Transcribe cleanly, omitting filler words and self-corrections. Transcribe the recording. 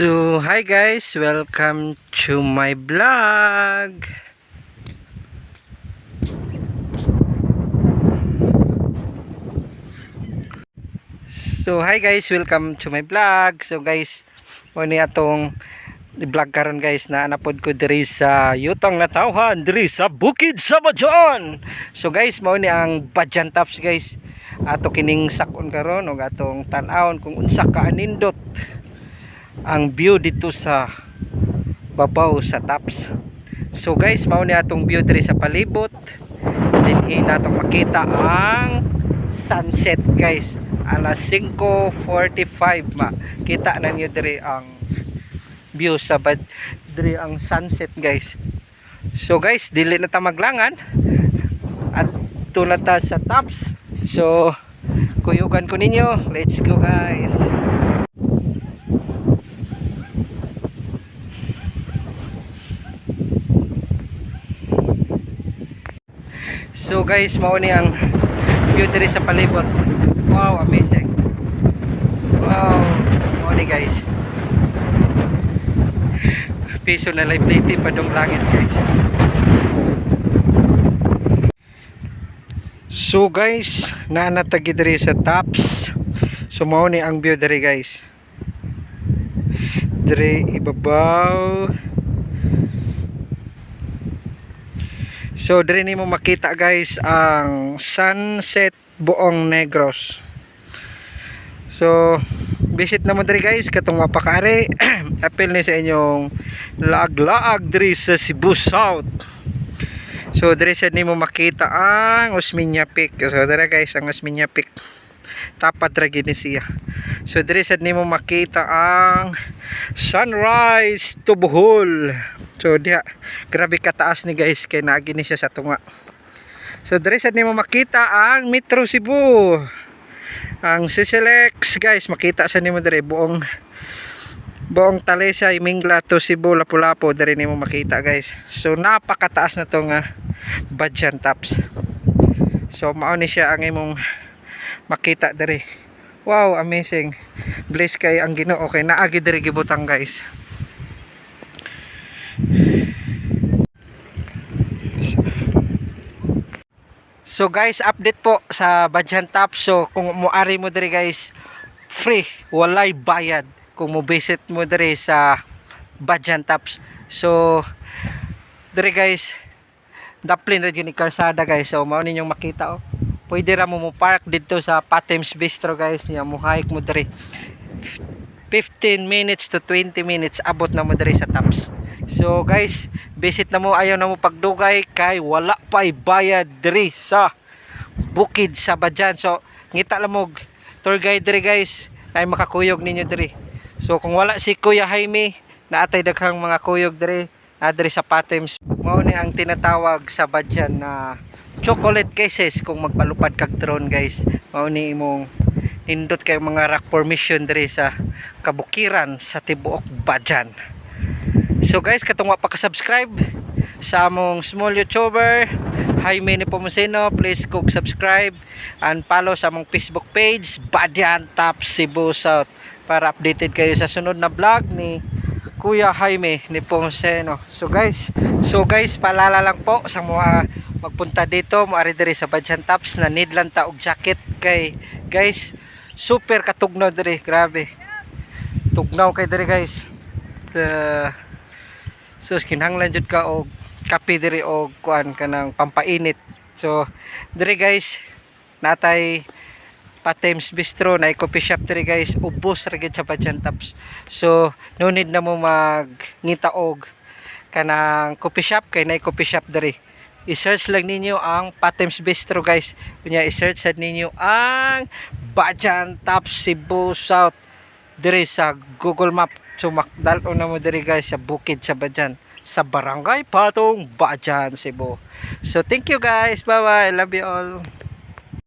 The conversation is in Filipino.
So, hi guys, welcome to my vlog. So, hi guys, welcome to my vlog. So guys, mo ni atong i-vlog karon guys na napod ko diri sa Yutong Natawhan diri sa Bukid sa Badyan. So guys, mao ni ang Badyan Tops guys. Ato kining sakon karon ug atong tan-awon kung unsa ka anindot ang view dito sa babaw sa Tops. So guys, mao ni atong view diri sa palibot. Dinhi natong makita ang sunset guys. Alas 5:45 kita na niyo diri ang view sa diri ang sunset guys. So guys, dili na ta maglangan at tulata sa Tops. So kuyugan ko ninyo, let's go guys. So guys, mao ni ang view diri sa palibot. Wow, amazing. Wow, mao ni guys. Piso na liability pa dong langit guys. So guys, naanatagi diri sa Tops. So mao ni ang view diri guys. Diri ibabaw. So diri nimo makita guys ang sunset buong Negros. So visit na mo diri guys katong mapakaari. Apil ni sa inyong laag-laag diri sa Cebu South. So diri sad nimo makita ang Osmeña Peak. So diri guys ang Osmeña Peak. Tapat ra gid ni siya. So diri sad nimo makita ang sunrise to Bohol. So diha grabe kataas ni guys kay naagi ni siya sa tunga. So diri sad nimo makita ang Metro Cebu. Ang Sisilex guys, makita sa nimo diri buong Talisay, Mingla to Cebu, Lapu-Lapu diri nimo makita guys. So napakataas na tong Badyan Tops. So mao ni siya ang imong makita diri. Wow, amazing. Bless kay ang Ginoo kay naagi diri gibutang guys. So guys, update po sa Badyan Tops. So kung moari mo diri guys, free, walay bayad kung mo visit mo diri sa Badyan Tops. So diri guys, daplin ra gyud ni kalsada guys. So mao ninyong makita oh. Pwede ra mo park dito sa Patems Bistro guys. Nya mo hike mo diri. 15 minutes to 20 minutes abot na mo diri sa Tops. So guys, visit na mo, ayaw na mo pagdugay kay wala pa'y bayad diri sa Bukid sa Badyan. So ngita lang mo tour guide diri guys, ay makakuyog ninyo diri. So kung wala si Kuya Jaime, naatay daghang mga kuyog diri diri sa Patems. Mao ni ang tinatawag sa Badyan na chocolate cases kung magpalupad kag drone guys. Mao ni imong nindot kay mga rock formation diri sa kabukiran sa tibuok Badyan. So guys, katong wa pa ka-subscribe sa among small YouTuber Jaime Nepomuceno, please cook subscribe and follow sa among Facebook page Badyan Tops Cebu South para updated kayo sa sunod na vlog ni Kuya Jaime Nepomuceno. So guys, paalala lang po sa mga magpunta dito, moari diri sa Badyan Tops na need lang ta og jacket kay guys, super katugnaw diri, grabe. Tugnaw kay diri guys. So kinahanglan jud ka og kape diri og kuan kanang pampainit. So diri guys, natay Patems Bistro na coffee shop diri guys, ubos ra gid sa Badyan Tops. So no need na mo magngita og kanang coffee shop kay nay coffee shop diri. I-search lang ninyo ang Patems Bistro guys. Kunya i-search sad ninyo ang Badyan Tops Cebu South diri sa Google Map. So makdalo na mo diri guys sa Bukid sa Badyan, sa Barangay Patong, Badyan, Cebu. So thank you guys, bye bye, I love you all.